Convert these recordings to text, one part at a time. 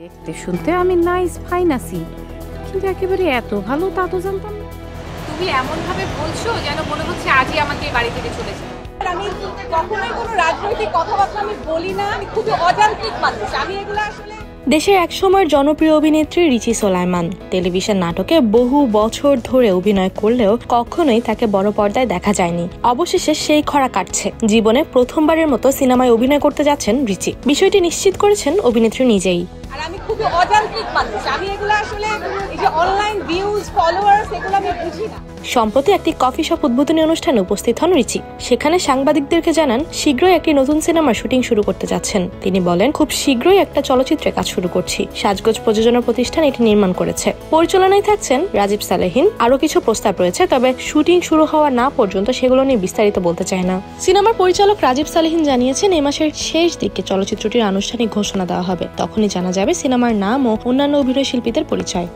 দেখতে শুনতে আমি নাইস ফাইন আছি, কিন্তু একেবারে এত ভালো তা তো জানতাম না। তুমি এমন ভাবে বলছো যেন মনে হচ্ছে আজই আমাকে বাড়ি থেকে চলে যাবে। আমি কখনোই কোনো রাজনৈতিক কথাবার্তা আমি বলি না, আমি খুবই অযান্ত্রিক মানুষ। আমি এগুলো আসলে দেশের একসময়ের জনপ্রিয় অভিনেত্রী রিচি সোলাইমান টেলিভিশন নাটকে বহু বছর ধরে অভিনয় করলেও কখনোই তাকে বড় পর্দায় দেখা যায়নি। অবশেষে সেই খরা কাটছে। জীবনে প্রথমবারের মতো সিনেমায় অভিনয় করতে যাচ্ছেন রিচি। বিষয়টি নিশ্চিত করেছেন অভিনেত্রী নিজেই। আর আমি খুবই অযান্ত্রিক মানুষ। আমি এগুলো আসলে এই যে অনলাইন ভিউজ ফলোয়ার্স এগুলো আমি বুঝি না। সম্প্রতি একটি কফি শপ উদ্বোধনী অনুষ্ঠানে উপস্থিত হন রিচি। সেখানে সাংবাদিকদেরকে জানান শীঘ্রই একটি নতুন সিনেমার শুটিং শুরু করতে যাচ্ছেন। তিনি বলেন, খুব শীঘ্রই একটা চলচ্চিত্রে কাজ শুরু করছি। সাজগোজ প্রযোজনা প্রতিষ্ঠান এটি নির্মাণ করেছে। পরিচালনায় থাকছেন রাজীব সালেহিন। আরো কিছু প্রস্তাব রয়েছে, তবে শুটিং শুরু হওয়া না পর্যন্ত সেগুলো নিয়ে বিস্তারিত বলতে চায় না। সিনেমার পরিচালক রাজীব সালেহিন জানিয়েছেন, এই মাসের শেষ দিকে চলচ্চিত্রটির আনুষ্ঠানিক ঘোষণা দেওয়া হবে। তখনই জানা যাবে সিনেমার নাম ও অন্যান্য অভিনয় শিল্পীদের পরিচয়।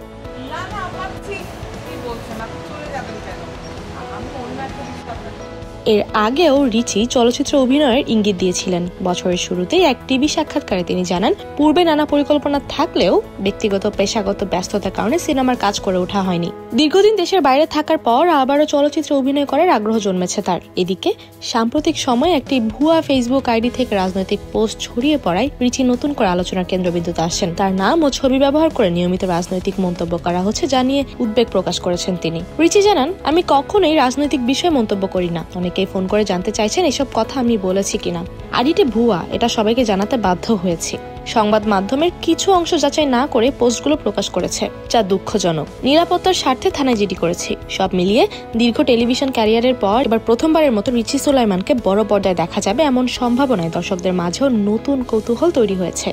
এর আগেও রিচি চলচ্চিত্র অভিনয়ের ইঙ্গিত দিয়েছিলেন। বছরের শুরুতেই এক টিভি সাক্ষাৎকারে তিনি জানান, পূর্বে নানা পরিকল্পনা থাকলেও ব্যক্তিগত পেশাগত ব্যস্ততার কারণে সিনেমার কাজ করে ওঠা হয়নি। দীর্ঘদিন দেশের বাইরে থাকার পর আবারও চলচ্চিত্রে অভিনয় করার আগ্রহ জন্মেছে তার। এদিকে সাম্প্রতিক সময়ে একটি ভুয়া ফেসবুক আইডি থেকে রাজনৈতিক পোস্ট ছড়িয়ে পড়ায় রিচি নতুন করে আলোচনার কেন্দ্রবিন্দুতে আসেন। তার নাম ও ছবি ব্যবহার করে নিয়মিত রাজনৈতিক মন্তব্য করা হচ্ছে, জানিয়ে উদ্বেগ প্রকাশ করেছেন তিনি। রিচি জানান, আমি কখনোই রাজনৈতিক বিষয়ে মন্তব্য করি না। অনেকেই ফোন করে জানতে চাইছেন এসব কথা আমি বলেছি কিনা। আইডিটি ভুয়া, এটা সবাইকে জানাতে বাধ্য হয়েছি। সংবাদ মাধ্যমের কিছু অংশ যাচাই না করে পোস্টগুলো প্রকাশ করেছে, যা দুঃখজনক। নিরাপত্তার স্বার্থে থানায় জিডি করেছি। সব মিলিয়ে দীর্ঘ টেলিভিশন ক্যারিয়ারের পর এবার প্রথমবারের মতো রিচি সোলাইমানকে বড় পর্দায় দেখা যাবে, এমন সম্ভাবনায় দর্শকদের মাঝেও নতুন কৌতূহল তৈরি হয়েছে।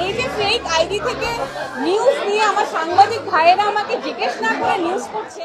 এই যে ফেক আইডি থেকে নিউজ নিয়ে আমার সাংবাদিক ভাইয়েরা আমাকে জিজ্ঞেস না করে নিউজ করছে।